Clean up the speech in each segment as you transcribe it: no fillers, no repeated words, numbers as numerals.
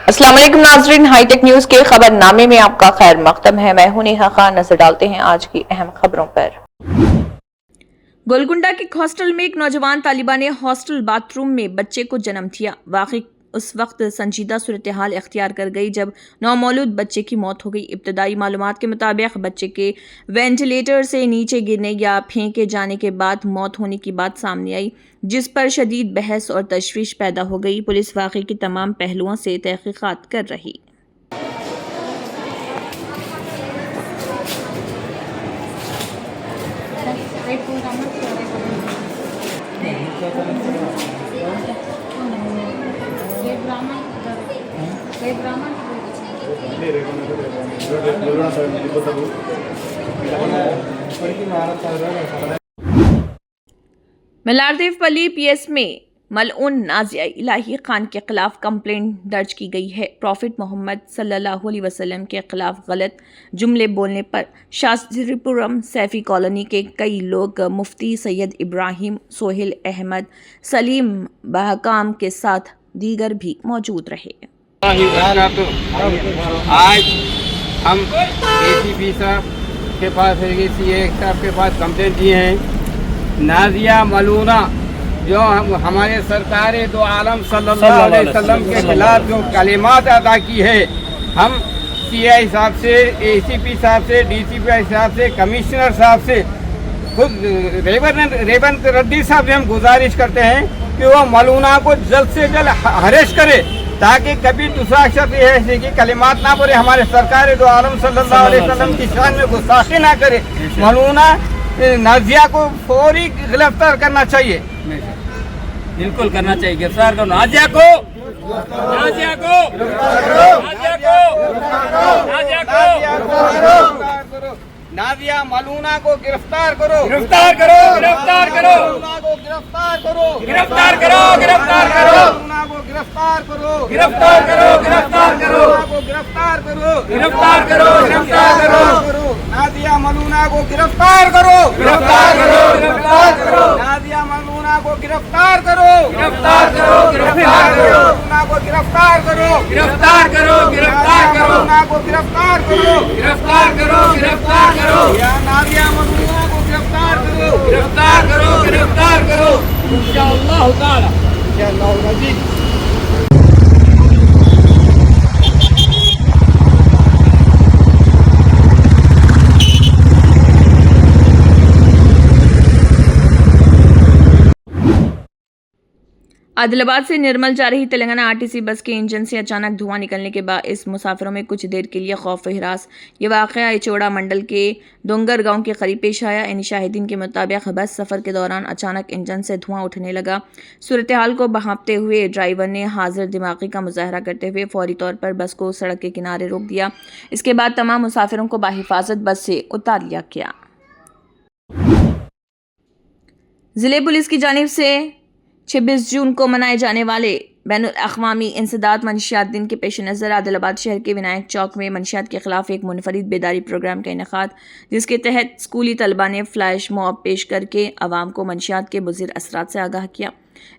अस्सलाम वालेकुम नाज़रीन, हाईटेक न्यूज के खबरनामे में आपका खैर मकदम है। मैं हूं नेहा खान। नजर डालते हैं आज की अहम खबरों पर। गोलकुंडा के एक हॉस्टल में एक नौजवान तालिबा ने हॉस्टल बाथरूम में बच्चे को जन्म दिया। वाकई उस वक्त संजीदा सूरत हाल इख्तियार कर गई जब नौमौलूद बच्चे की मौत हो गई। इब्तदाई मालूमात के मुताबिक बच्चे के वेंटिलेटर से नीचे गिरने या फेंके जाने के बाद मौत होने की बात सामने आई, जिस पर शदीद बहस और तशवीश पैदा हो गई। पुलिस वाकई के तमाम पहलुओं से तहकीकात कर रही। मलारदेवपल्ली पीएस में मलऊन नाजिया इलाही खान के खिलाफ कंप्लेंट दर्ज की गई है। प्रॉफिट मोहम्मद सल्लल्लाहु अलैहि वसल्लम के खिलाफ गलत जुमले बोलने पर शास्त्रीपुरम सैफी कॉलोनी के कई लोग मुफ्ती सैयद इब्राहिम, सोहेल अहमद, सलीम बहकाम के साथ दीगर भी मौजूद रहे। आज हम एसीपी साहब के पास सीए साहब के पास कंप्लेंट दिए हैं। नाजिया मलूना जो हमारे सरकार दो आलम सल्लल्लाहु अलैहि वसल्लम के खिलाफ जो कलिमात अदा की है, हम सीआई साहब से, एसीपी साहब से, डीसीपी साहब से, कमिश्नर साहब से, खुद रेवंत रेड्डी साहब से हम गुजारिश करते हैं कि वो मलूना को जल्द से जल्द अरेस्ट करे, ताकि कभी दूसरा शख्स ऐसे की कलिमात ना बोले, हमारे सरकार दो आलम सल्लल्लाहु अलैहि वसल्लम की शान में गुस्ताखी ना करे। मलूना नाजिया को फौरी गिरफ्तार करना चाहिए, बिल्कुल करना चाहिए, गिरफ्तार करो नाजिया को, नाजिया को, नाजिया को, नाजिया को, नाजिया मलूना को गिरफ्तार करो, गिरफ्तार करो, गिरफ्तार करो, मलूना को गिरफ्तार करो, गिरफ्तार करो, गिरफ्तार करो, मलूना को गिरफ्तार करो, गिरफ्तार करो, गिरफ्तार करो, को गिरफ्तार करो, गिरफ्तार करो, गिरफ्तार करो, नाजिया मलूना को गिरफ्तार करो, गिरफ्तार करो, गिरफ्तार करो, नाजिया मलूना को गिरफ्तार करो, गिरफ्तार करो, गिरफ्तार करो, मलूना को गिरफ्तार करो, गिरफ्तार करो, गिरफ्तार करो, मलूना को गिरफ्तार करो, गिरफ्तार करो, गिरफ्तार करो, या नाजिया मलूना को गिरफ्तार करो, गिरफ्तार करो, गिरफ्तार करो, इंशाअल्लाह ताला, इंशाअल्लाह अजीज। आदिलाबाद से निर्मल जा रही तेलंगाना आरटीसी बस के इंजन से अचानक धुआं निकलने के बाद इस मुसाफिरों में कुछ देर के लिए खौफ हिरास। ये वाक़या इचोड़ा मंडल के डोंगर गांव के करीब पेश आया। इन शाहिदीन के मुताबिक बस सफ़र के दौरान अचानक इंजन से धुआं उठने लगा। सूरत हाल को भांपते हुए ड्राइवर ने हाजिर दिमागी का मुजाहरा करते हुए फौरी तौर पर बस को सड़क के किनारे रोक दिया। इसके बाद तमाम मुसाफिरों को बाहिफाजत बस से उतार लिया गया। ज़िले पुलिस की जानिब से 26 जून को मनाए जाने वाले बैनुल अक़वामी इंसदाद मनशियात दिन के पेश नज़र आदिलाबाद शहर के विनायक चौक में मनशियात के खिलाफ एक मुनफरिद बेदारी प्रोग्राम का इनेकाद, जिसके तहत स्कूली तलबा ने फ्लैश मॉब पेश करके आवाम को मनशियात के मुज़िर असरात से आगाह किया।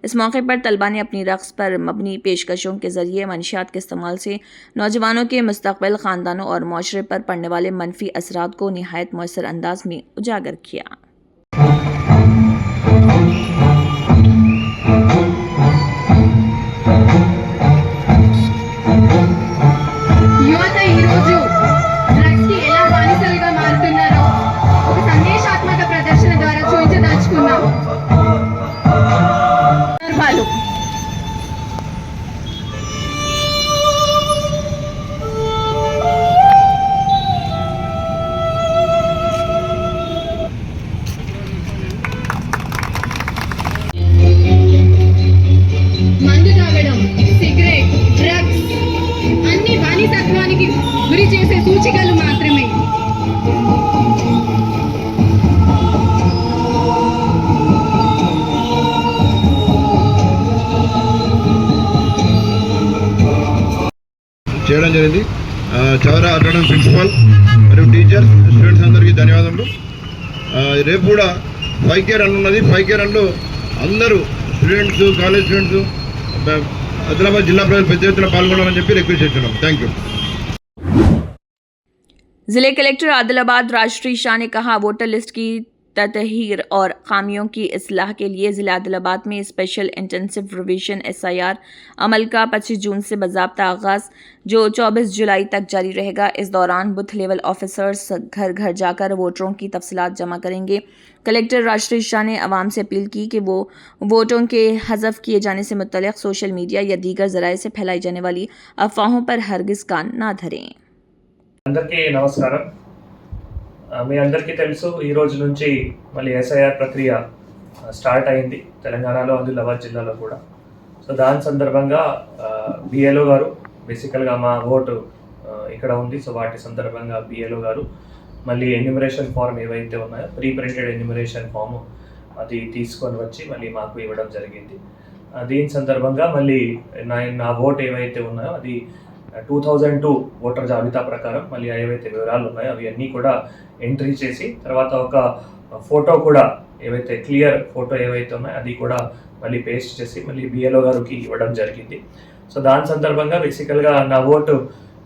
इस मौके पर तलबा ने अपनी रक़्स पर मबनी पेशकशों के ज़रिए मनशियात के इस्तेमाल से नौजवानों के मुस्तक़बिल, ख़ानदानों और माशरे पर पड़ने वाले मनफी असरात को निहायत मौसर अंदाज में उजागर किया। గురి చేసే సూచికలు మాత్రమే. చేయడం జరిగింది. చౌరా అటెండెన్స్ ప్రిన్సిపల్ మరియు టీచర్స్, స్టూడెంట్స్ అందరికీ ధన్యవాదములు. రేపు కూడా 5K రన్ ఉన్నది. 5K రన్లో అందరూ స్టూడెంట్స్, కాలేజ్ స్టూడెంట్స్, ఆదిలాబాద్ జిల్లా ప్రజలు పెద్ద ఎత్తున పాల్గొనాలని చెప్పి రిక్వెస్ట్ చేస్తున్నాం. Thank you. जिले कलेक्टर आदिलाबाद राजश्री शाह ने कहा, वोटर लिस्ट की ततहीर और खामियों की इस्लाह के लिए जिला आदिलाबाद में स्पेशल इंटेंसिव रिवीजन SIR अमल का 25 जून से बाज़ाब्ता आगाज़, जो 24 जुलाई तक जारी रहेगा. इस दौरान बूथ लेवल ऑफिसर्स घर घर जाकर वोटरों की तफसीलात जमा करेंगे. कलेक्टर राजश्री शाह ने अवाम से अपील की कि वो वोटों के हज़फ किए जाने से मुतल्लिक़ सोशल मीडिया या दीगर ज़राए से फैलाई जाने वाली अफवाहों पर हरगिज़ कान ना धरें. అందరికీ నమస్కారం. మీ అందరికీ తెలుసు, ఈ రోజు నుంచి మళ్ళీ SIR ప్రక్రియ స్టార్ట్ అయింది తెలంగాణలో, ఆదిలాబాద్ జిల్లాలో కూడా. సో దాని సందర్భంగా BLO గారు, బేసికల్గా మా ఓటు ఇక్కడ ఉంది, సో వాటి సందర్భంగా BLO గారు మళ్ళీ ఎన్యూమరేషన్ ఫామ్ ఏవైతే ఉన్నాయో ప్రీ ప్రింటెడ్ ఎన్యూమరేషన్ ఫామ్ అది తీసుకొని వచ్చి మళ్ళీ మాకు ఇవ్వడం జరిగింది. దీని సందర్భంగా మళ్ళీ నా ఓటు ఏవైతే ఉన్నాయో అది 2002 ఓటర్ జాబితా ప్రకారం మళ్ళీ ఏవైతే వివరాలు ఉన్నాయో అవి అన్నీ కూడా ఎంట్రీ చేసి, తర్వాత ఒక ఫోటో కూడా ఏవైతే క్లియర్ ఫోటో ఏవైతే ఉన్నాయో అది కూడా మళ్ళీ పేస్ట్ చేసి మళ్ళీ BLO గారికి ఇవ్వడం జరిగింది. సో దాని సందర్భంగా బేసికల్గా నా ఓటు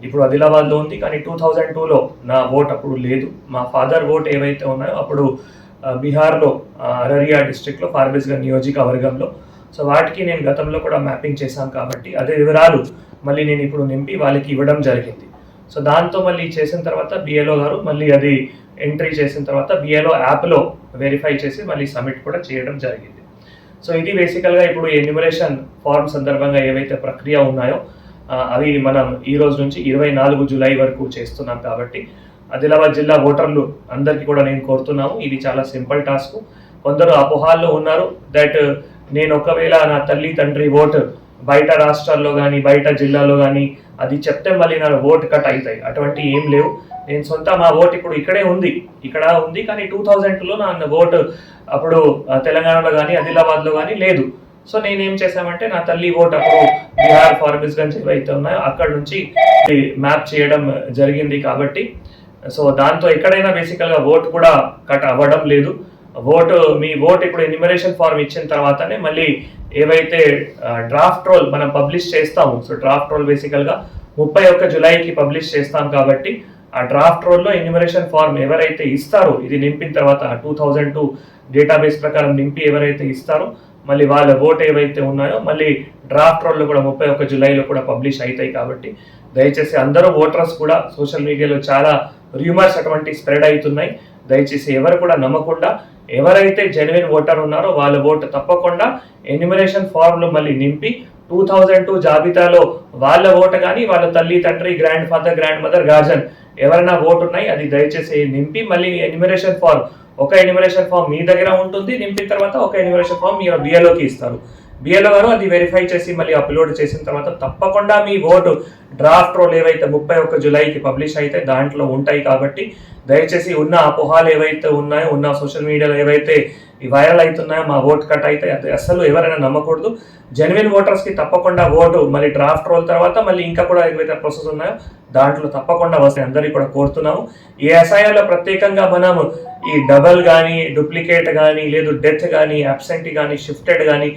ఇప్పుడు ఆదిలాబాద్లో ఉంది, కానీ 2002లో నా ఓట్ అప్పుడు లేదు. మా ఫాదర్ ఓట్ ఏవైతే ఉన్నాయో అప్పుడు బీహార్లో అరరియా డిస్ట్రిక్ట్లో ఫార్బిస్గంజ్ నియోజకవర్గంలో. సో వాటికి నేను గతంలో కూడా మ్యాపింగ్ చేశాను కాబట్టి అదే వివరాలు మళ్ళీ నేను ఇప్పుడు నింపి వాళ్ళకి ఇవ్వడం జరిగింది. సో దాంతో మళ్ళీ చేసిన తర్వాత BLO గారు మళ్ళీ అది ఎంట్రీ చేసిన తర్వాత BLO యాప్లో వెరిఫై చేసి మళ్ళీ సబ్మిట్ కూడా చేయడం జరిగింది. సో ఇది బేసికల్గా ఇప్పుడు ఎన్యూమరేషన్ ఫార్మ్ సందర్భంగా ఏవైతే ప్రక్రియ ఉన్నాయో అవి మనం ఈ రోజు నుంచి 24 జూలై వరకు చేస్తున్నాం. కాబట్టి ఆదిలాబాద్ జిల్లా ఓటర్లు అందరికీ కూడా నేను కోరుతున్నాము, ఇది చాలా సింపుల్ టాస్క్. కొందరు అపోహాల్లో ఉన్నారు దట్ నేను ఒకవేళ నా తల్లి తండ్రి ఓటు బయట రాష్ట్రాల్లో కానీ బయట జిల్లాలో కానీ అది చెప్తే మళ్ళీ నా ఓటు కట్ అవుతాయి. అటువంటి ఏం లేవు. నేను సొంత మా ఓటు ఇప్పుడు ఇక్కడ ఉంది, కానీ 2002లో నా ఓటు అప్పుడు తెలంగాణలో కానీ ఆదిలాబాద్లో కానీ లేదు. సో నేనేం చేశామంటే నా తల్లి ఓటు అప్పుడు బీహార్ ఫార్బిస్గంజ్ ఏవైతే ఉన్నాయో అక్కడ నుంచి మ్యాప్ చేయడం జరిగింది. కాబట్టి సో దాంతో ఎక్కడైనా బేసికల్గా ఓటు కూడా కట్ అవ్వడం లేదు. మీ ఓటు ఇప్పుడు ఎన్యూమరేషన్ ఫార్మ్ ఇచ్చిన తర్వాతనే మళ్ళీ ఏవైతే డ్రాఫ్ట్ రోల్ మనం పబ్లిష్ చేస్తాము. సో డ్రాఫ్ట్ రోల్ బేసికల్గా 31 జూలైకి పబ్లిష్ చేస్తాం. కాబట్టి ఆ డ్రాఫ్ట్ రోల్లో ఎన్యూమరేషన్ ఫార్మ్ ఎవరైతే ఇస్తారో, ఇది నింపిన తర్వాత 2002 డేటాబేస్ ప్రకారం నింపి ఎవరైతే ఇస్తారో మళ్ళీ వాళ్ళ ఓటు ఏవైతే ఉన్నాయో మళ్ళీ డ్రాఫ్ట్ రోల్లో కూడా 31 జూలైలో కూడా పబ్లిష్ అవుతాయి. కాబట్టి దయచేసి అందరూ ఓటర్స్ కూడా, సోషల్ మీడియాలో చాలా రూమర్స్ అటువంటి స్ప్రెడ్ అవుతున్నాయి, దయచేసి ఎవరు కూడా నమ్మకుండా ఎవరైతే జెన్యున్ ఓటర్ ఉన్నారో వాళ్ళ ఓటు తప్పకుండా ఎన్యూమరేషన్ ఫార్మ్లో మళ్ళీ నింపి 2002 జాబితాలో వాళ్ళ ఓటు కానీ వాళ్ళ తల్లి తండ్రి గ్రాండ్ ఫాదర్ గ్రాండ్ మదర్ గార్జన్ ఎవరైనా ఓటు ఉన్నాయి అది దయచేసి నింపి మళ్ళీ ఎన్యూమరేషన్ ఫార్మ్, ఒక ఎన్యూమరేషన్ ఫార్మ్ మీ దగ్గర ఉంటుంది, నింపిన తర్వాత ఒక ఎన్యూమరేషన్ ఫార్మ్ మీరు BLOకి ఇస్తారు. BLO గారు అది వెరిఫై చేసి మళ్ళీ అప్లోడ్ చేసిన తర్వాత తప్పకుండా మీ ఓటు డ్రాఫ్ట్ రోల్ ఏవైతే 31 జూలైకి పబ్లిష్ అయితే దాంట్లో ఉంటాయి. కాబట్టి దయచేసి ఉన్న అపోహాలు ఏవైతే ఉన్నాయో, ఉన్న సోషల్ మీడియాలో ఏవైతే వైరల్ అవుతున్నాయో మా ఓటు కట్ అయితే అది అసలు ఎవరైనా నమ్మకూడదు. జెన్యున్ ఓటర్స్కి తప్పకుండా ఓటు మళ్ళీ డ్రాఫ్ట్ రోల్ తర్వాత మళ్ళీ ఇంకా కూడా ఏవైతే ప్రాసెస్ ఉన్నాయో దాంట్లో తప్పకుండా వస్తాయి. అందరికీ కూడా కోరుతున్నాము. ఈ SIRలో ప్రత్యేకంగా మనం ఈ డబల్ కానీ, డూప్లికేట్ కానీ, లేదు డెత్ కానీ, అబ్సెంటీ కానీ, షిఫ్టెడ్ కానీ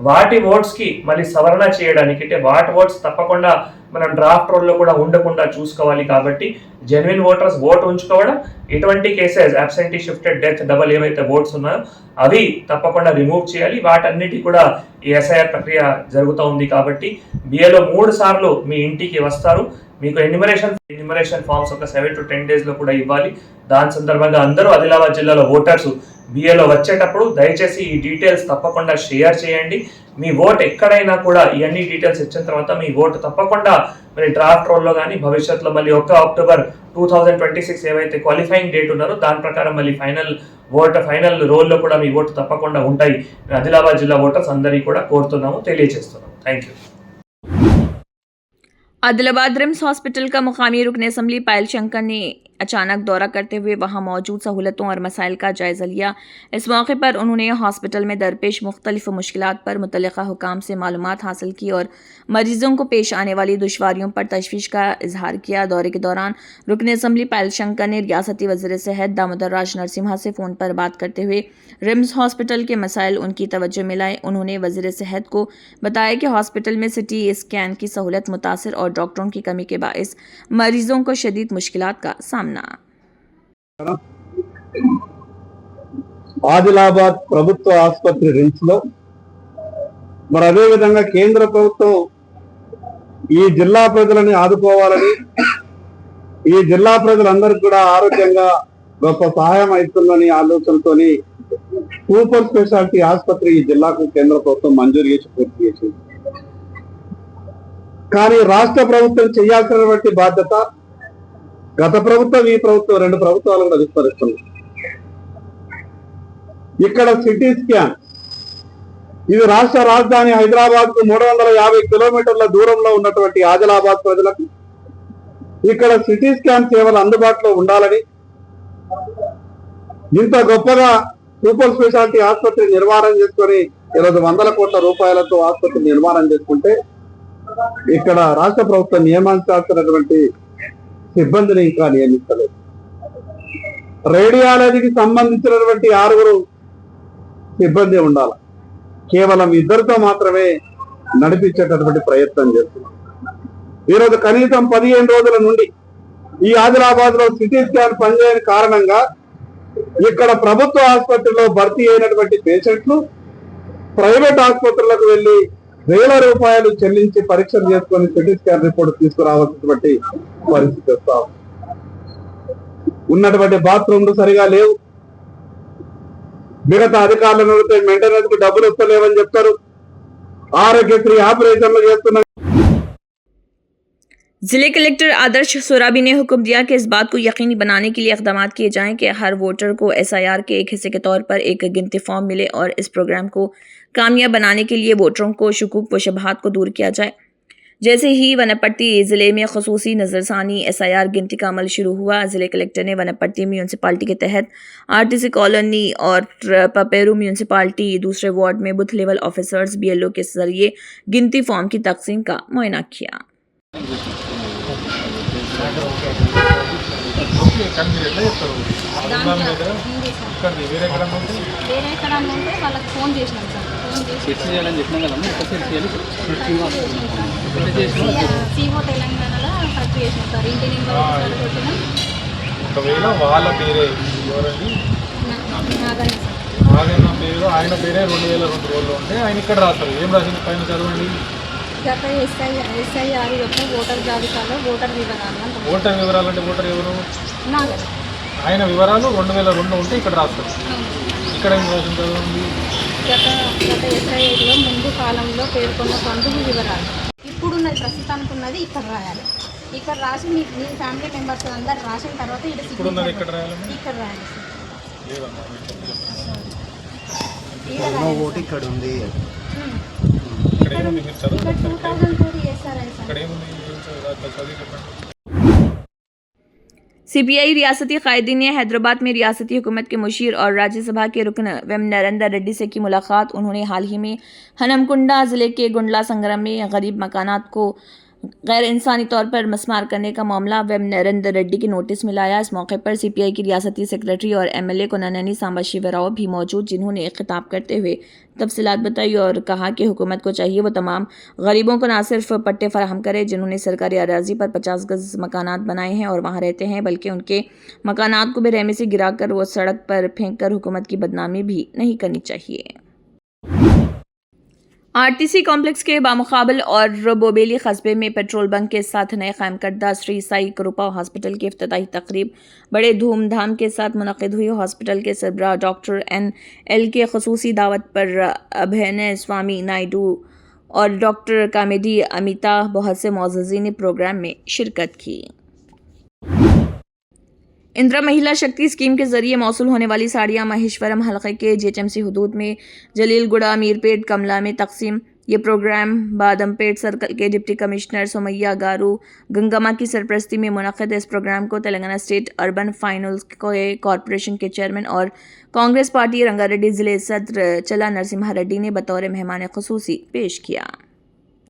వాటి ఓట్స్కి మళ్ళీ సవరణ చేయడానికి, అంటే వాటి ఓట్స్ తప్పకుండా మనం డ్రాఫ్ట్ రోల్లో కూడా ఉండకుండా చూసుకోవాలి. కాబట్టి జెన్యున్ ఓటర్స్ ఓటు ఉంచుకోవడం, ఇటువంటి cases absentee, shifted, death, double ఏవైతే ఓట్స్ ఉన్నాయో అవి తప్పకుండా రిమూవ్ చేయాలి. వాటన్నిటి కూడా ఈ SIR ప్రక్రియ జరుగుతూ ఉంది. కాబట్టి BLO 3 సార్లు మీ ఇంటికి వస్తారు. మీకు ఎన్యూమరేషన్ ఫార్మ్స్ ఒక 7 to 10 డేస్లో కూడా ఇవ్వాలి. దాని సందర్భంగా అందరూ ఆదిలాబాద్ జిల్లాలో ఓటర్స్ BLO వచ్చేటప్పుడు దయచేసి ఈ డీటెయిల్స్ తప్పకుండా షేర్ చేయండి. మీ ఓట్ ఎక్కడైనా కూడా ఇవన్నీ డీటెయిల్స్ ఇచ్చిన తర్వాత మీ ఓటు తప్పకుండా మరి డ్రాఫ్ట్ రోల్లో కానీ భవిష్యత్తులో మళ్ళీ 1 అక్టోబర్ 2026 ఏవైతే క్వాలిఫైయింగ్ డేట్ ఉన్నారో దాని ప్రకారం మళ్ళీ ఫైనల్ రోల్లో కూడా మీ ఓటు తప్పకుండా ఉంటాయి. ఆదిలాబాద్ జిల్లా ఓటర్స్ అందరికీ కూడా కోరుతున్నాము, తెలియజేస్తున్నాము. Thank you. Adilabad RIMS hospital का मुकामी रुकन असम्बली पायल शंकर ने अचानक दौरा करते हुए वहां मौजूद सहूलतों और मसाइल का जायजा लिया। इस मौके पर उन्होंने हॉस्पिटल में दरपेश मुख्तलिफ मुश्किलात पर मुतल्लिका हुकाम से मालूमात हासिल की और मरीजों को पेश आने वाली दुश्वारियों पर तशवीश का इजहार किया। दौरे के दौरान रुकन असम्बली पायल शंकर ने रियासती वज़ीर सेहत दामोदर राज नरसिम्हा से फ़ोन पर बात करते हुए रिम्स हॉस्पिटल के मसाइल उनकी तवज्जो में लाए। उन्होंने वज़ीर सेहत को बताया कि हॉस्पिटल में सिटी स्कैन की सहूलत मुतासिर और डॉक्टरों की कमी के बाइस मरीजों को शदीद मुश्किलात का सामना। ఆదిలాబాద్ ప్రభుత్వ ఆసుపత్రి రిమ్స్ లో మరి అదే విధంగా కేంద్ర ప్రభుత్వం ఈ జిల్లా ప్రజలని ఆదుకోవాలని ఈ జిల్లా ప్రజలందరికీ కూడా ఆరోగ్యంగా గొప్ప సహాయం అవుతుందని ఆలోచనతోని సూపర్ స్పెషాలిటీ ఆసుపత్రి ఈ జిల్లాకు కేంద్ర ప్రభుత్వం మంజూరు చేసి పూర్తి చేసింది. కానీ రాష్ట్ర ప్రభుత్వం చేయాల్సినటువంటి బాధ్యత గత ప్రభుత్వం ఈ ప్రభుత్వం రెండు ప్రభుత్వాలు కూడా విస్మరిస్తుంది. ఇక్కడ సిటీ స్కాన్ ఇది రాష్ట్ర రాజధాని హైదరాబాద్ కు 350 కిలోమీటర్ల దూరంలో ఉన్నటువంటి ఆదిలాబాద్ ప్రజలకు ఇక్కడ సిటీ స్కాన్ సేవలు అందుబాటులో ఉండాలని ఇంత గొప్పగా సూపర్ స్పెషాలిటీ ఆసుపత్రి నిర్మాణం చేసుకొని ఈరోజు 100 కోట్ల రూపాయలతో ఆసుపత్రి నిర్మాణం చేసుకుంటే ఇక్కడ రాష్ట్ర ప్రభుత్వం నియమించాల్సినటువంటి సిబ్బందిని ఇంకా నియమిస్తలేదు. రేడియాలజీకి సంబంధించినటువంటి 6 సిబ్బంది ఉండాలి. కేవలం 2తో మాత్రమే నడిపించేటటువంటి ప్రయత్నం చేస్తున్నారు. ఈరోజు కనీసం 15 రోజుల నుండి ఈ ఆదిలాబాద్ లో సిటీ స్కాన్ పనిచేయని కారణంగా ఇక్కడ ప్రభుత్వ ఆసుపత్రిలో భర్తీ అయినటువంటి పేషెంట్లు ప్రైవేట్ ఆసుపత్రులకు వెళ్లి వేల రూపాయలు చెల్లించి పరీక్షలు చేసుకొని సిటీ స్కాన్ రిపోర్ట్ తీసుకురావాల్సినటువంటి పరిస్థితి వస్తాం. ఉన్నటువంటి బాత్రూమ్లు సరిగా లేవు. మిగతా అధికారులను మెయింటెనెన్స్ కు డబ్బులు వస్తలేవని చెప్తారు. ఆరోగ్యశ్రీ ఆపరేషన్లు చేస్తున్న जिले कलेक्टर आदर्श सोराबी ने हुक्म दिया कि इस बात को यकीनी बनाने के लिए इक़दाम किए जाएं कि हर वोटर को SIR के एक हिस्से के तौर पर एक गिनती फॉर्म मिले और इस प्रोग्राम को कामयाब बनाने के लिए वोटरों को शुकूक व शुबहात को दूर किया जाए। जैसे ही वनपट्टी ज़िले में खसूसी नज़रसानी SIR गिनती का अमल शुरू हुआ, ज़िले कलेक्टर ने वनपट्टी म्यूनसिपाल्टी के तहत RTC कॉलोनी और पपेरू म्यूनसिपाल्टी दूसरे वार्ड में बूथ लेवल ऑफिसर्स BLO के जरिए गिनती फॉर्म की तकसीम का मुआयना किया। వేరే ఎక్కడ ఉంటే వాళ్ళకి ఫోన్ చేసినాం సార్. సిఓ తెలంగాణలో కరెక్ట్ చేసినాం సార్. ఇంటి నెంబర్ కొట్టినాం. ఒకవేళ వాళ్ళ పేరే ఎవరండి నాగన్న సార్. నాగన్న పేరు ఆయన పేరే 2002 రోజుల్లో ఉంటే ఆయన ఇక్కడ రాస్తారు. ఏం రాసింది పైన చదవండి. గత SIR యొక్క ఓటర్ జాబితాలో ఓటర్ వివరాలు. ఓటర్ వివరాలు అంటే ఓటర్ ఎవరు? నాగన్న. ఆయన వివరాలు 2002 ఉంటే ఇక్కడ రాస్తారు. ఇక్కడ ఏం రాసింది చదవండి. గత SIRలో ముందు కాలంలో పేర్కొన్న బంధువు వివరాలు ఇప్పుడున్నది ప్రస్తుతానికి ఉన్నది ఇక్కడ రాయాలి. ఇక్కడ రాసి మీ ఫ్యామిలీ మెంబర్స్ అందరు రాసిన తర్వాత ఇప్పుడున్నది ఇక్కడ రాయాలి. ఇక్కడ రాయాలి సార్. ఓటు ఇక్కడ ఉంది. ఇక్కడ ఏముంది మీరు చదవండి. 2002 SRI సార్. ఇక్కడ ఏముంది చదివి చెప్పండి. CPI रियासती कायदीन ने हैदराबाद में रियासती हुकूमत के मुशीर और राज्यसभा के रुकन वेम नरेंद्र रेड्डी से की मुलाकात। उन्होंने हाल ही में हनमकुंडा ज़िले के गुंडला संग्राम में गरीब मकानात को गैर इंसानी तौर पर मस्मार करने का मामला वेम नरेंद्र रेड्डी के नोटिस में लाया। इस मौके पर CPI की रियासती सेक्रेटरी और MLA कोनाननी सांबा शिवराव भी मौजूद, जिन्होंने खिताब करते हुए तफसीलात बताई और कहा कि हुकूमत को चाहिए वो तमाम गरीबों को ना सिर्फ पट्टे फराहम करे जिन्होंने सरकारी अराजी पर 50 गज मकानात बनाए हैं और वहाँ रहते हैं, बल्कि उनके मकानात को बेरहमी से गिरा कर वो सड़क पर फेंक कर हुकूमत की बदनामी भी नहीं करनी चाहिए। RTC कॉम्प्लेक्स के बामुकाबल और बोबेली कस्बे में पेट्रोल बंक के साथ नए कायम करदा श्री साई कृपा हॉस्पिटल की इफ्तिताही तकरीब बड़े धूमधाम के साथ मुनक़िद हुई। हॉस्पिटल के सरबराह डॉक्टर NL के खसूसी दावत पर अभय स्वामी नायडू और डॉक्टर कामेडी अमिता बहुत से मोअज़्ज़िज़ीन ने प्रोग्राम में शिरकत की। इंदिरा महिला शक्ति स्कीम के जरिए मौसूल होने वाली साड़ियाँ महेश्वरम हलके के GHMC हदूद में जलीलगुड़ा, मीरपेट, कमला में तकसीम। ये प्रोग्राम बादमपेट सर्कल के डिप्टी कमिश्नर सोमैया गारू गंगम्मा की सरपरस्ती में मुनक़िद। इस प्रोग्राम को Telangana state urban finance corporation के चेयरमैन और कांग्रेस पार्टी रंगारेड्डी जिले सदर चला नरसिम्हा रेड्डी ने बतौर मेहमान खुसूसी पेश किया।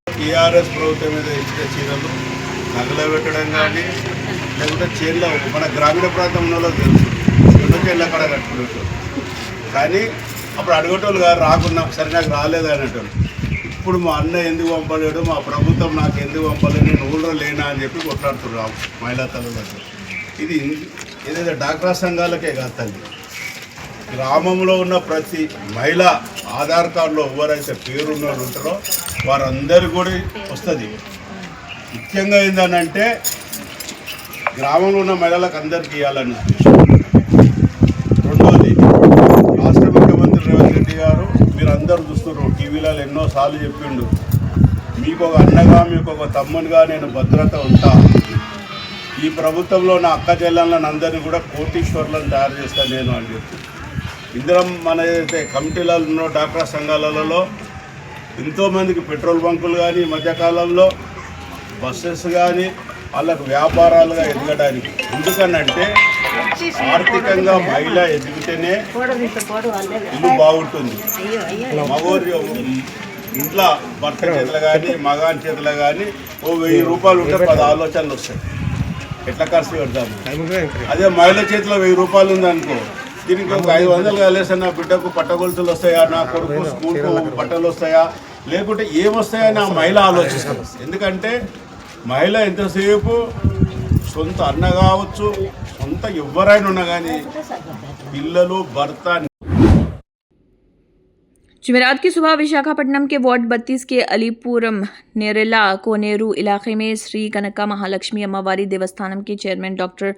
టీఆర్ఎస్ ప్రభుత్వం మీద ఇచ్చిన చీరలు నగలబెట్టడం కానీ లేకుంటే చీరలు మన గ్రామీణ ప్రాంతంలో తెలుసు రెండు చీరలు అక్కడ కట్టుకుంటారు కానీ అప్పుడు అడగటోళ్ళు గారు రాకున్నా సరే నాకు రాలేదు అనేటోళ్ళు. ఇప్పుడు మా అన్న ఎందుకు పంపలేడు, మా ప్రభుత్వం నాకు ఎందుకు పంపలేదు, నేను ఊళ్ళో లేనా అని చెప్పి కొట్లాడుతున్నారు మహిళా తల్లులకు. ఇది ఏదైతే డాక్టర్ సంఘాలకే కాదు తల్లి, గ్రామంలో ఉన్న ప్రతి మహిళ ఆధార్ కార్డులో ఎవరైతే పేరున్న వాళ్ళు ఉంటారో వారందరూ కూడా వస్తుంది. ముఖ్యంగా ఏంటంటే గ్రామంలో ఉన్న మహిళలకు అందరికీ ఇవ్వాలని ఉద్దేశం. రెండోది, రాష్ట్ర ముఖ్యమంత్రి రేవంత్ రెడ్డి గారు మీరందరూ చూస్తున్నారు, టీవీలలో ఎన్నోసార్లు చెప్పిండు, మీకు ఒక అన్నగా మీకు ఒక తమ్మునిగా నేను భద్రత ఉంటా, ఈ ప్రభుత్వంలో నా అక్క చెల్లెళ్ళని అందరినీ కూడా కోటీశ్వర్లను తయారు చేస్తాను నేను అని చెప్పి. ఇందులో మన ఏదైతే కమిటీలలో ఉన్నో డాక్టర్ సంఘాలలో ఎంతోమందికి పెట్రోల్ బంకులు కానీ ఈ మధ్యకాలంలో బస్సెస్ కానీ వాళ్ళకు వ్యాపారాలుగా ఎదగడానికి. ఎందుకనంటే ఆర్థికంగా మహిళ ఎదిగితేనే ఇల్లు బాగుంటుంది. మగోరి ఇంట్లో భర్త చేతులు కానీ మగాని చేతులు కానీ ఓ 1000 రూపాయలు ఉంటే 10 ఆలోచనలు వస్తాయి, ఎట్లా ఖర్చు పెడతాము. అదే మహిళ చేతిలో 1000 రూపాయలు ఉందనుకో, దీనికి ఒక 500 కలిసి నా బిడ్డకు పట్టగొలుసులు వస్తాయా, నా కొడుకు స్కూల్కు బట్టలు వస్తాయా, లేకుంటే ఏమొస్తాయని ఆ మహిళ ఆలోచిస్తారు. ఎందుకంటే మహిళ ఎంతసేపు సొంత అన్న కావచ్చు, సొంత ఎవరైనా ఉన్నా కానీ పిల్లలు భర్త. जुमेरात की सुबह विशाखापट्टनम के वार्ड 32 के अलीपुरम नेरेला कोनेरू इलाके में श्री कनका महालक्ष्मी अम्मावारी देवस्थानम के चेयरमैन डॉक्टर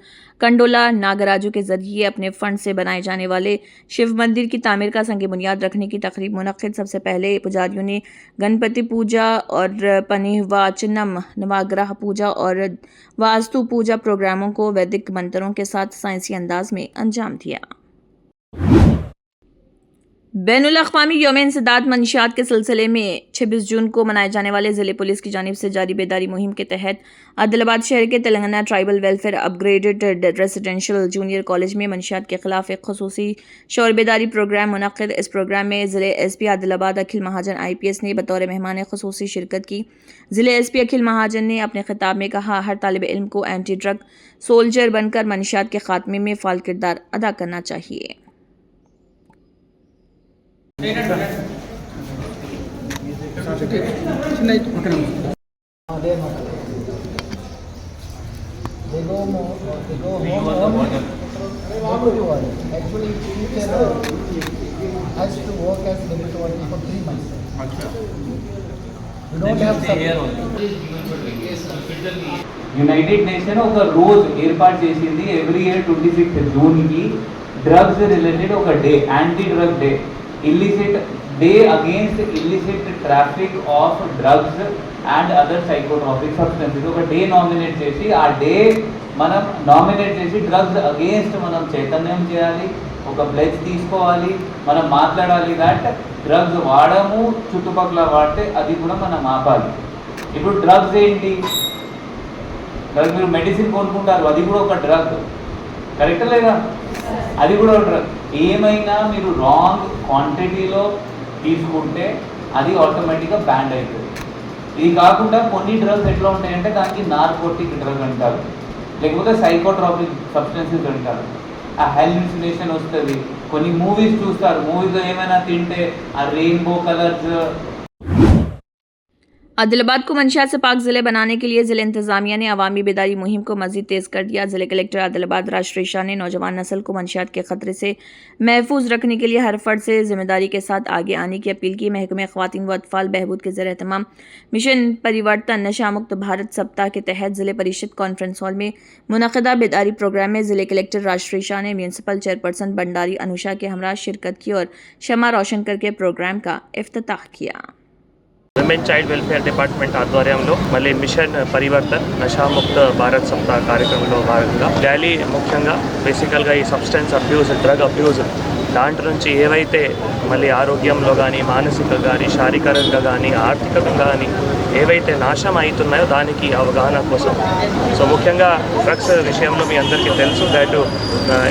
कंडोला नागराजू के जरिए अपने फंड से बनाए जाने वाले शिव मंदिर की तामीर का संग बुनियाद रखने की तकरीब मुनक़िद। सबसे पहले पुजारियों ने गणपति पूजा और पनिवाचनम नवग्रह पूजा और वास्तु पूजा प्रोग्रामों को वैदिक मंत्रों के साथ साइंसी अंदाज में अंजाम दिया। बैनुल अक़वामी यौम इंसदाद मंशियात के सिलसिले में 26 जून को मनाए जाने वाले ज़िले पुलिस की जानिब से जारी बेदारी मुहिम के तहत आदिलाबाद शहर के Telangana tribal welfare upgraded residential junior college में मंशियात के खिलाफ एक खुसूसी शौर बेदारी प्रोग्राम मुनक़िद। इस प्रोग्राम में ज़िले SP आदिलाबाद अखिल महाजन IPS ने बतौर मेहमान खुसूसी शिरकत की। ज़िले SP अखिल महाजन ने अपने खिताब में कहा, हर तालिब इल्म को एंटी ड्रग सोल्जर बनकर मंशियात के ख़ात्मे में फ़ाल किरदार अदा करना चाहिए। Actually, teacher has to work as deputy warden for 3 months. We don't have United nation ఒక రోజు ఏర్పాటు చేసింది ఎవ్రీ ఇయర్ 26 జూన్కి డ్రగ్స్ రిలేటెడ్ ఒక day, anti drug day, illicit day against illicit Tropic of drugs and other psychotropic substances. ఒక day nominate చేసి ఆ day మనం nominate చేసి డ్రగ్స్ అగేన్స్ట్ మనం చైతన్యం చేయాలి, ఒక ప్లెజ్ తీసుకోవాలి, మనం మాట్లాడాలి దట్ డ్రగ్స్ వాడము, చుట్టుపక్కల వాడితే అది కూడా మనం ఆపాలి. ఇప్పుడు డ్రగ్స్ ఏంటి? డ్రగ్ మీరు మెడిసిన్ కొనుక్కుంటారు, అది కూడా ఒక డ్రగ్, కరెక్ట్ లేదా? అది కూడా ఒక డ్రగ్. ఏమైనా మీరు రాంగ్ క్వాంటిటీలో తీసుకుంటే అది ఆటోమేటిక్గా బ్యాన్ అవుతుంది. ఇది కాకుండా కొన్ని డ్రగ్స్ ఎట్లా ఉంటాయంటే దానికి నార్కోటిక్ డ్రగ్ అంటారు, లేకపోతే సైకోట్రాపిక్ సబ్స్టెన్సెస్ అంటారు. ఆ హాల్యూసినేషన్ వస్తుంది. కొన్ని మూవీస్ చూస్తారు, మూవీలో ఏమైనా తింటే ఆ రెయిన్బో కలర్స్. आदिलाबाद को मंशियात से पाक ज़िले बनाने के लिए ज़िले इंतज़ामिया ने अवामी बेदारी मुहिम को मज़ीद तेज़ कर दिया। ज़िले कलेक्टर आदिलाबाद राष्ट्रीय शाह ने नौजवान नस्ल को मंशियात के ख़तरे से महफूज रखने के लिए हर फर्द से ज़िम्मेदारी के साथ आगे आने की अपील की। महकमे ख़वातीन व अतफ़ाल बहबूद के ज़रिए तमाम मिशन परिवर्तन नशा मुक्त भारत सप्ताह के तहत ज़िले परिषद कॉन्फ्रेंस हॉल में मुनक़िदा बेदारी प्रोग्राम में ज़िले कलेक्टर राष्ट्रीय शाह ने म्यूनसिपल चेयरपर्सन बंडारी अनुषा के हमरा शिरकत की और शमा रोशन करके प्रोग्राम का इफ्तिताह किया। విమెన్ చైల్డ్ వెల్ఫేర్ డిపార్ట్మెంట్ ఆధ్వర్యంలో మళ్ళీ మిషన్ పరివర్తన్ నషాముక్త భారత్ సప్తాహ కార్యక్రమంలో భాగంగా ర్యాలీ ముఖ్యంగా బేసికల్గా ఈ సబ్స్టెన్స్ అబ్యూజ్, డ్రగ్ అబ్యూజ్ దాంట్లో నుంచి ఏవైతే మళ్ళీ ఆరోగ్యంలో కానీ మానసికంగా కానీ శారీరకంగా కానీ ఆర్థికంగా కానీ ఏవైతే నాశనం అవుతున్నాయో దానికి అవగాహన కోసం. సో ముఖ్యంగా డ్రగ్స్ విషయంలో మీ అందరికీ తెలుసు దట్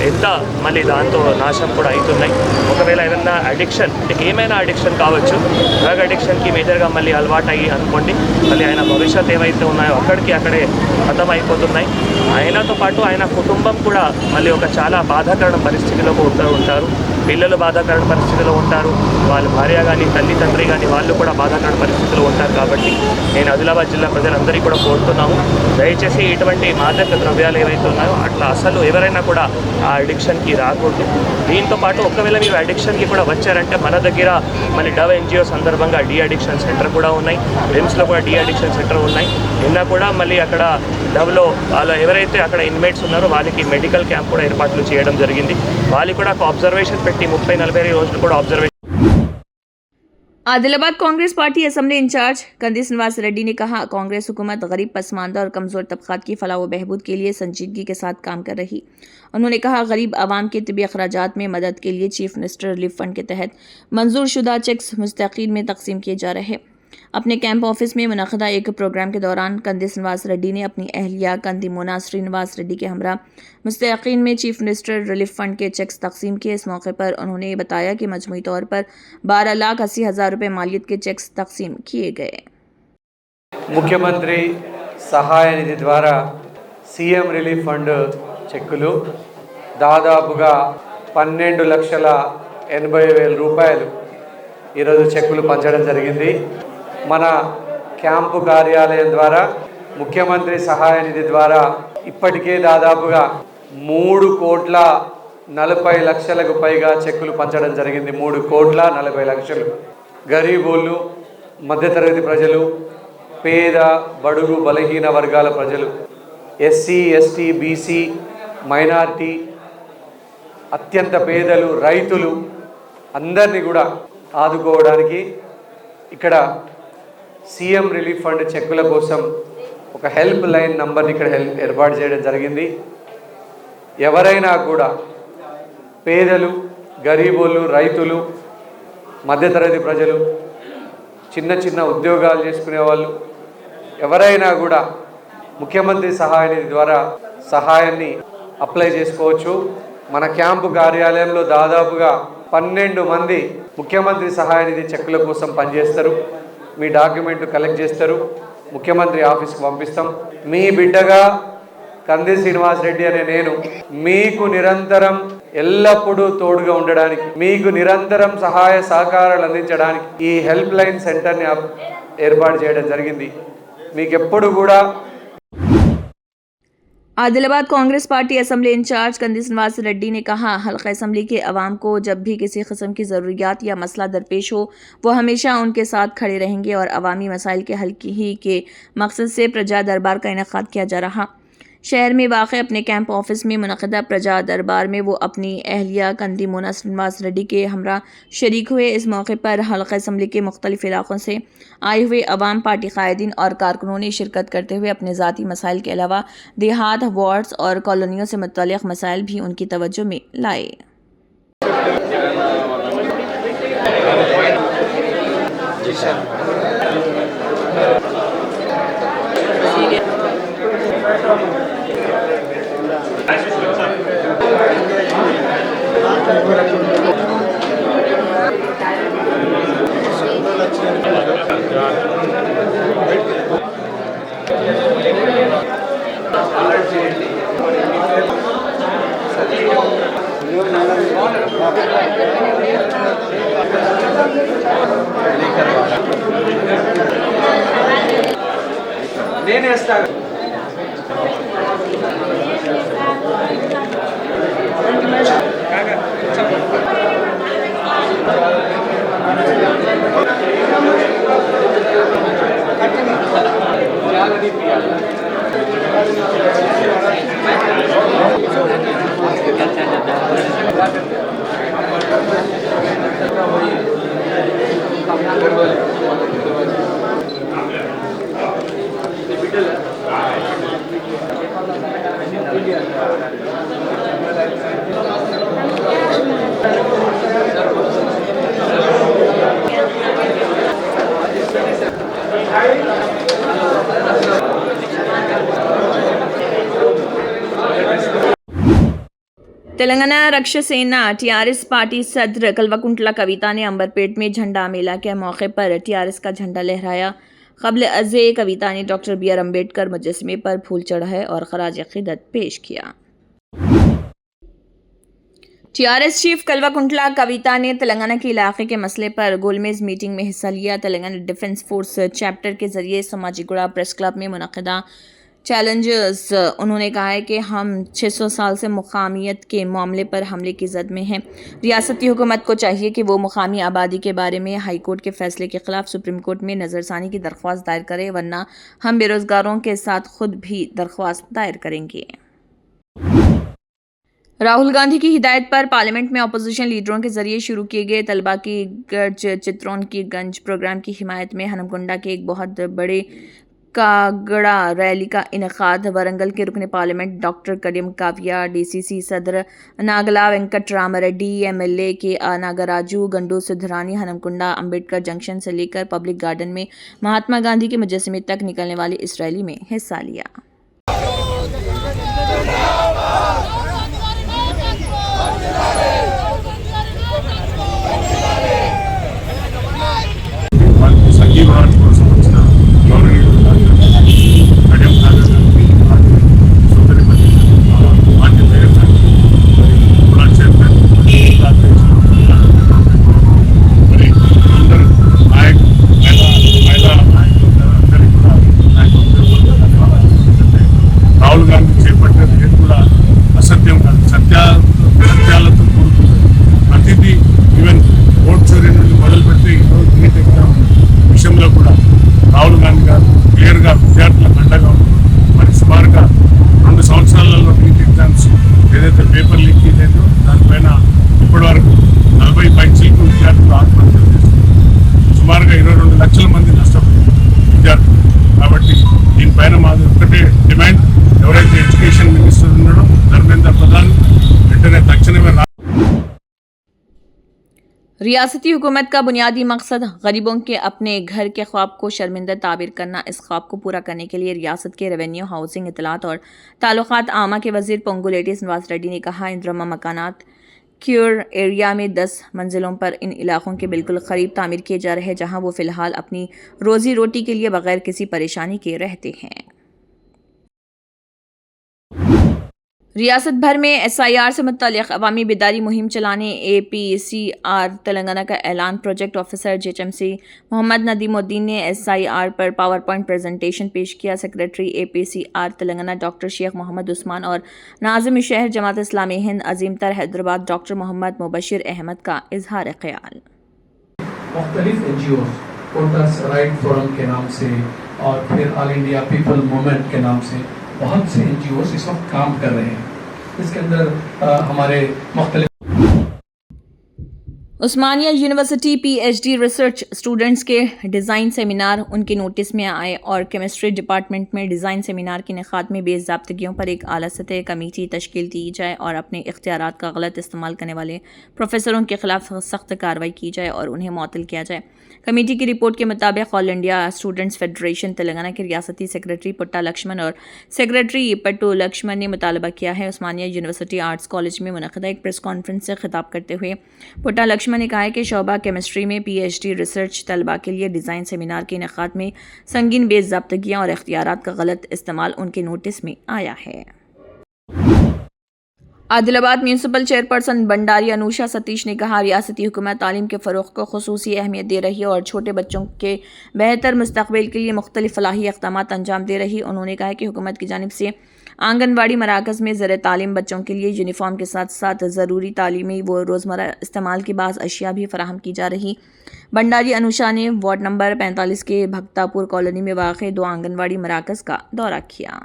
ఎంత మళ్ళీ దాంతో నాశనం కూడా అవుతున్నాయి. ఒకవేళ ఏదైనా అడిక్షన్, ఏమైనా అడిక్షన్ కావచ్చు, డ్రగ్ అడిక్షన్కి మేజర్గా మళ్ళీ అలవాటు అయ్యి అనుకోండి, మళ్ళీ ఆయన భవిష్యత్ ఏవైతే ఉన్నాయో అక్కడే ఖతం అయిపోతున్నాయి. ఆయనతో పాటు ఆయన కుటుంబం కూడా మళ్ళీ ఒక చాలా బాధాకరణ పరిస్థితిలో ఉంటారు. పిల్లలు బాధాకరణ పరిస్థితిలో ఉంటారు, వాళ్ళ భార్య కానీ తల్లి తండ్రి కానీ వాళ్ళు కూడా బాధాకరణ పరిస్థితిలో ఉంటారు. కాబట్టి నేను ఆదిలాబాద్ జిల్లా ప్రజలందరికీ కూడా కోరుతున్నాము, దయచేసి ఇటువంటి మాదక ద్రవ్యాలు ఏవైతే ఉన్నాయో అట్లా అసలు ఎవరైనా కూడా ఆ అడిక్షన్కి రాకూడదు. దీంతో పాటు ఒకవేళ మీరు అడిక్షన్కి కూడా వచ్చారంటే మన దగ్గర మళ్ళీ డవ్ ఎన్జిఓ సందర్భంగా డీ అడిక్షన్ సెంటర్ కూడా ఉన్నాయి, రిమ్స్లో కూడా డీ అడిక్షన్ సెంటర్ ఉన్నాయి. నిన్న కూడా మళ్ళీ అక్కడ డవ్లో వాళ్ళు ఎవరైతే అక్కడ ఇన్మేట్స్ ఉన్నారో వాళ్ళకి మెడికల్ క్యాంప్ కూడా ఏర్పాట్లు చేయడం జరిగింది. వాళ్ళు కూడా ఒక అబ్జర్వేషన్ పెట్టి 30-40 రోజులు కూడా observation. Adilabad Congress party assembly incharge Kandi Srinivas Reddy ने कहा, कांग्रेस हुकूमत गरीब, पसमानदा और कमज़ोर तबक़ात की फलाह व बहबूद के लिए संजीदगी के साथ काम कर रही। उन्होंने कहा, गरीब आवाम के तिबी अखराजात में मदद के लिए चीफ मिनिस्टर रिलीफ फंड के तहत मंजूर शुदा चेक्स मुस्तकील में तकसीम किए जा रहे। अपने कैंप ऑफिस में मुनक़दा एक प्रोग्राम के दौरान कंदी श्रीनिवास रेड्डी ने अपनी अहलिया कंदी मोना श्रीनिवास रेड्डी के हमरा मुस्तकीन में चीफ मिनिस्टर रिलीफ फंड के चेक्स तकसीम किए। इस मौके पर उन्होंने बताया कि मजमूई तौर पर 12,80,000 रुपये मालियत के चेक्स तकसीम किए गए। ముఖ్యమంత్రి సహాయ నిధి ద్వారా సీఎం రిలీఫ్ ఫండ్ చెక్కులు దాదాపుగా 12,80,000 రూపాయలు ఈరోజు చెక్కులు పంచడం జరిగింది. మన క్యాంపు కార్యాలయం ద్వారా ముఖ్యమంత్రి సహాయ నిధి ద్వారా ఇప్పటికే దాదాపుగా 3,40,00,000కు పైగా చెక్కులు పంచడం జరిగింది. 3,40,00,000 గరీబోళ్ళు, మధ్యతరగతి ప్రజలు, పేద బడుగు బలహీన వర్గాల ప్రజలు, ఎస్సీ ఎస్టీ బీసీ మైనారిటీ, అత్యంత పేదలు, రైతులు అందరినీ కూడా ఆదుకోవడానికి ఇక్కడ సీఎం రిలీఫ్ ఫండ్ చెక్కుల కోసం ఒక హెల్ప్ లైన్ నంబర్ని ఇక్కడ ఏర్పాటు చేయడం జరిగింది. ఎవరైనా కూడా పేదలు, గరీబోళ్ళు, రైతులు, మధ్యతరగతి ప్రజలు, చిన్న చిన్న ఉద్యోగాలు చేసుకునే వాళ్ళు ఎవరైనా కూడా ముఖ్యమంత్రి సహాయ నిధి ద్వారా సహాయాన్ని అప్లై చేసుకోవచ్చు. మన క్యాంపు కార్యాలయంలో దాదాపుగా 12 మంది ముఖ్యమంత్రి సహాయ నిధి చెక్కుల కోసం పనిచేస్తారు. మీ డాక్యుమెంట్లు కలెక్ట్ చేస్తారు, ముఖ్యమంత్రి ఆఫీస్కి పంపిస్తాం. మీ బిడ్డగా కంది శ్రీనివాస్ రెడ్డి అనే నేను మీకు నిరంతరం ఎల్లప్పుడూ తోడుగా ఉండడానికి, మీకు నిరంతరం సహాయ సహకారాలు అందించడానికి ఈ హెల్ప్ లైన్ సెంటర్ని ఏర్పాటు చేయడం జరిగింది. మీకు ఎప్పుడు కూడా Adilabad Congress party assembly incharge Kandi Srinivas Reddy ने कहा, हल्का असम्बली के अवाम को जब भी किसी किस्म की ज़रूरियात या मसला दरपेश हो वो हमेशा उनके साथ खड़े रहेंगे और अवामी मसाइल के हल ही के मकसद से प्रजा दरबार का इनेकाद किया जा रहा। शहर में वाक़ अपने कैंप ऑफिस में मुनक़दा प्रजा दरबार में वो अपनी अहलिया कंदी मोना श्रीनिवास रेड्डी के हमरा शरीक हुए। इस मौके पर हल्का असम्बली के मुख्तलिफ़ इलाक़ों से आए हुए अवाम, पार्टी कायदीन और कारकुनों ने शिरकत करते हुए अपने ज़ाती मसाइल के अलावा देहात, वार्ड्स और कॉलोनियों से मुतल्लिक़ मसाइल भी उनकी तवज्जो में लाए। నేను వేస్తాను. तेलंगाना रक्षा सेना टीआरएस पार्टी सदर कल्वाकुंटला कविता ने अंबरपेट में झंडा मेला के मौके पर टीआरएस का झंडा लहराया। क़ब्ल अज़े कविता ने डॉक्टर बी आर अम्बेडकर मुजस्समे पर फूल चढ़ाए और खराज अक़ीदत पेश किया। टीआरएस चीफ कल्वाकुंटला कविता ने तेलंगाना के इलाके के मसले पर गोलमेज मीटिंग में हिस्सा लिया। तेलंगाना डिफेंस फोर्स चैप्टर के जरिए समाजीगुड़ा प्रेस क्लब में मुनक़दा चैलेंजर्स उन्होंने कहा है कि हम 600 साल से मुकामियत के मामले पर हमले की जद में हैं। रियासती हुकूमत को चाहिए कि वो मुकामी आबादी के बारे में हाई कोर्ट के फैसले के खिलाफ सुप्रीम कोर्ट में नज़रसानी की दरख्वास्त दायर करे, वरना हम बेरोजगारों के साथ खुद भी दरख्वास्त दायर करेंगे। राहुल गांधी की हिदायत पर पार्लियामेंट में अपोजिशन लीडरों के जरिए शुरू किए गए तलबा की गर्ज चित्रों की गंज प्रोग्राम की हिमायत में हनमकुंडा के एक बहुत बड़े कागड़ा रैली का इनेकाद। वरंगल के रुकन पार्लियामेंट डॉक्टर कडियम काव्या, डीसीसी सदर नागला वेंकट रामरेड्डी, एमएलए के नागराजू, गंडू सिद्धरानी हनमकुंडा अंबेडकर जंक्शन से लेकर पब्लिक गार्डन में महात्मा गांधी के मुजस्समे तक निकलने वाली इस रैली में हिस्सा लिया। రాహుల్ గాంధీ చేపట్టినది ఏది కూడా అసత్యం కాదు, సత్యాలతో కూడుకుంది. ప్రతిదీ ఈవెన్ ఓట్ చోరీ నుండి మొదలుపెట్టి నీట్ ఎగ్జామ్ విషయంలో కూడా రాహుల్ గాంధీ గారు క్లియర్గా విద్యార్థులకు అండగా ఉంది. మరి సుమారుగా 2 సంవత్సరాలలో నీట్ ఎగ్జామ్స్ ఏదైతే పేపర్ లీక్ లేదో దానిపైన ఇప్పటి వరకు 40 పైచీలకు విద్యార్థులు ఆత్మహత్యలు చేస్తున్నారు. సుమారుగా 22 లక్షల మంది నష్టపోయారు విద్యార్థులు. కాబట్టి దీనిపైన మాది ఒక్కటే డిమాండ్, ఎవరైతే ఎడ్యుకేషన్ మినిస్టర్ ఉన్నాడో ధర్మేంద్ర ప్రధాన్ వెంటనే తక్షణమే रियासती हुकूमत का बुनियादी मकसद गरीबों के अपने घर के ख्वाब को शर्मिंदा ताबीर करना। इस ख्वाब को पूरा करने के लिए रियासत के रेवेन्यू, हाउसिंग, इतलात और ताल्लुकात आमा के वजीर पोंगुलेटी नवाज रेड्डी ने कहा, इंद्रमा मकानात क्यूर एरिया में 10 मंजिलों पर इन इलाकों के बिल्कुल करीब तामीर किए जा रहे हैं, जहां वो फ़िलहाल अपनी रोज़ी रोटी के लिए बगैर किसी परेशानी के रहते हैं। रियासत भर में एसआईआर से मुत्तल्लिक़ अवामी बेदारी मुहिम चलाने एपीसीआर तेलंगाना का ऐलान। Project officer JHMC Mohammad Nadeemuddin ने एसआईआर पर पावर पॉइंट प्रेजेंटेशन पेश किया। Secretary APCR Telangana doctor Sheikh Mohammad Usman और नाज़िम शहर जमात इस्लामी हिंद अजीम तर हैदराबाद डॉक्टर मोहम्मद मुबशिर अहमद का इजहार ख्याल। मुख्तलिफ एनजीओ वोटर्स राइट फोरम के नाम से और फिर ऑल इंडिया पीपल मूवमेंट के नाम से बहुत से एनजीओ इस वक्त काम कर रहे हैं। इसके अंदर हमारे मुख्तलिफ उस्मानिया यूनिवर्सिटी पीएचडी रिसर्च स्टूडेंट्स के डिज़ाइन सेमिनार उनके नोटिस में आए और केमिस्ट्री डिपार्टमेंट में डिज़ाइन सेमिनार के इनेकाद में बेज़ाब्तगियों पर एक आला सतह कमेटी तश्कील दी जाए और अपने इख्तियारात का गलत इस्तेमाल करने वाले प्रोफेसरों के खिलाफ सख्त कार्रवाई की जाए और उन्हें मुअत्तल किया जाए। कमेटी की रिपोर्ट के मुताबिक all India students federation Telangana के रियासती सेक्रेटरी पुट्टा लक्ष्मण और सेक्रेटरी पट्टू लक्ष्मण ने मुतालबा किया है। उस्मानिया यूनिवर्सिटी आर्ट्स कॉलेज में मुनक़दा एक प्रेस कॉन्फ्रेंस से खिताब करते हुए पुट्टा लक्ष्मण ने कहा है कि शोबा केमिस्ट्री में पीएचडी रिसर्च तलबा के लिए डिज़ाइन सेमिनार के इनेकाद में संगीन बेज़ाब्तगियाँ और इख्तियारात का गलत इस्तेमाल उनके नोटिस में आया है। आदिलाबाद म्यूनसिपल चेयरपर्सन भंडारी अनुषा सतीश ने कहा, रियासती हुकूमत तालीम के फ़रोग़ को ख़ुसूसी अहमियत दे रही है और छोटे बच्चों के बेहतर मुस्तक़बिल के लिए मुख्तलिफ़ फलाही इक़दामात अंजाम दे रही है। उन्होंने कहा कि हुकूमत की जानिब से आंगनवाड़ी मराकज़ में ज़र तालीम बच्चों के लिए यूनिफॉर्म के साथ साथ ज़रूरी तालीमी व रोज़मर्रा इस्तेमाल की बाज़ अशिया भी फराहम की जा रही। भंडारी अनुषा ने वार्ड नंबर 45 के भक्तापुर कॉलोनी में वाक़ 2 आंगनवाड़ी मराकज़ का दौरा किया।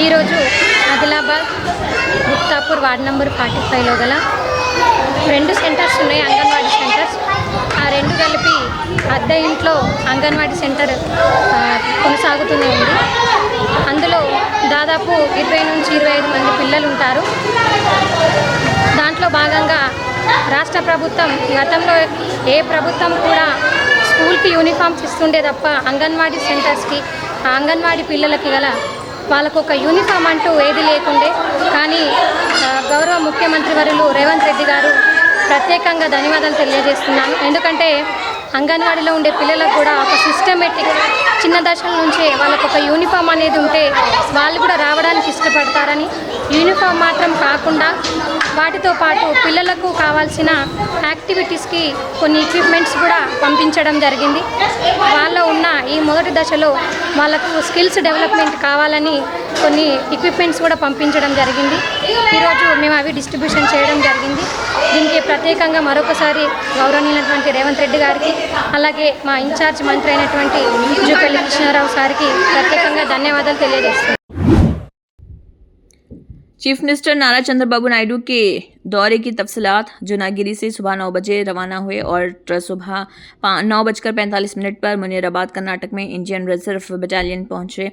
ఈరోజు ఆదిలాబాద్ భక్తాపూర్ వార్డ్ నెంబర్ 45లో గల 2 సెంటర్స్ ఉన్నాయి, అంగన్వాడీ సెంటర్స్. ఆ 2 కలిపి అద్దె ఇంట్లో అంగన్వాడీ సెంటర్ కొనసాగుతూనే ఉంది. అందులో దాదాపు 20 నుంచి 25 మంది పిల్లలు ఉంటారు. దాంట్లో భాగంగా రాష్ట్ర ప్రభుత్వం గతంలో ఏ ప్రభుత్వం కూడా స్కూల్కి యూనిఫామ్స్ ఇస్తుండే తప్ప అంగన్వాడీ సెంటర్స్కి ఆ అంగన్వాడీ పిల్లలకి గల వాళ్ళకు ఒక యూనిఫామ్ అంటూ ఏది లేకుండే. కానీ గౌరవ ముఖ్యమంత్రి వర్యులు రేవంత్ రెడ్డి గారు ప్రత్యేకంగా ధన్యవాదాలు తెలియజేస్తున్నాను. ఎందుకంటే అంగన్వాడీలో ఉండే పిల్లలకు కూడా ఒక సిస్టమేటిక్ చిన్న దశల నుంచే వాళ్ళకు ఒక యూనిఫామ్ అనేది ఉంటే వాళ్ళు కూడా రావడానికి ఇష్టపడతారని, యూనిఫామ్ మాత్రం కాకుండా వాటితో పాటు పిల్లలకు కావాల్సిన యాక్టివిటీస్కి కొన్ని ఎక్విప్మెంట్స్ కూడా పంపించడం జరిగింది. వాళ్ళ ఉన్న ఈ మొదటి దశలో వాళ్ళకు స్కిల్స్ డెవలప్మెంట్ కావాలని కొన్ని ఎక్విప్మెంట్స్ కూడా పంపించడం జరిగింది. ఈరోజు మేము అవి డిస్ట్రిబ్యూషన్ చేయడం జరిగింది. దీనికి ప్రత్యేకంగా మరొకసారి గౌరవనీయులైనటువంటి రేవంత్ రెడ్డి గారికి, అలాగే మా ఇన్ఛార్జ్ మంత్రి అయినటువంటి జూపల్లి కృష్ణారావు సార్కి ప్రత్యేకంగా ధన్యవాదాలు తెలియజేస్తున్నాను. चीफ मिनिस्टर नारा चंद्रबाबू नायडू के दौरे की तफसीलात जूनागिरी से सुबह 9 बजे रवाना हुए और सुबह 9:45 पर मुनीराबाद कर्नाटक में इंडियन रिजर्व बटालियन पहुंचे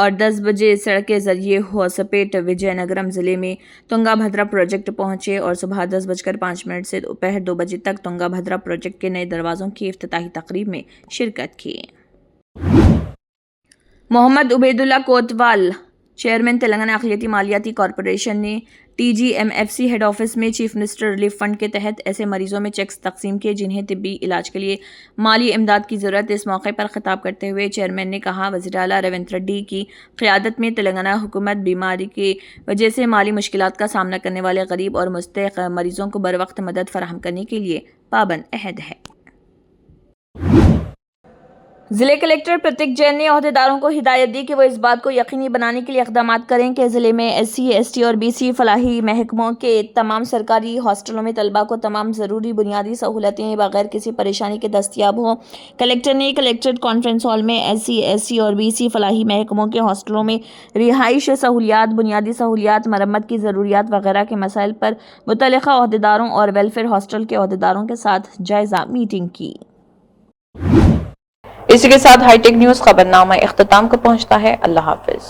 और 10 बजे सड़क के जरिए होसपेट विजयनगरम जिले में तुंगाभद्रा प्रोजेक्ट पहुंचे और सुबह 10:05 से दोपहर 2 बजे तक तुंगाभद्रा प्रोजेक्ट के नए दरवाज़ों की इफ्तिताही तकरीब में शिरकत की। मोहम्मद उबैदुल्ला कोतवाल चेयरमैन तेलंगाना अक़लियती मालियाती कॉरपोरेशन ने TGMFC हेड ऑफिस में चीफ मिनिस्टर रिलीफ फंड के तहत ऐसे मरीजों में चेक्स तकसीम किए जिन्हें तिब्बी इलाज के लिए माली इमदाद की ज़रूरत। इस मौके पर खिताब करते हुए चेयरमैन ने कहा, वज़ीर आला रेवंत रेड्डी की क़यादत में तेलंगाना हुकूमत बीमारी की वजह से माली मुश्किलात का सामना करने वाले गरीब और मुस्तहिक़ मरीजों को बर वक्त मदद फराहम करने के लिए पाबंद अहद है। जिले कलेक्टर प्रतीक जैन ने अहदेदारों को हिदायत दी कि वो इस बात को यकीनी बनाने के लिए इक़दाम करें कि ज़िले में SC, ST और BC फलाही महकमों के तमाम सरकारी हॉस्टलों में तलबा को तमाम ज़रूरी बुनियादी सहूलतें बगैर किसी परेशानी के दस्तियाब हों। कलेक्टर ने कलेक्ट्रेट कॉन्फ्रेंस हॉल में SC, SC और BC फलाही महकमों के हॉस्टलों में रिहाइश सहूलियात, बुनियादी सहूलियात, मरम्मत की ज़रूरियात वगैरह के मसाइल पर मुतल्लिक़ा अहदेदारों और वेलफेयर हॉस्टल के अहदेदारों के साथ जायज़ा मीटिंग की। इसी के साथ हाईटेक न्यूज़ खबरनामा इख्तिताम को पहुंचता है। अल्लाह हाफिज़।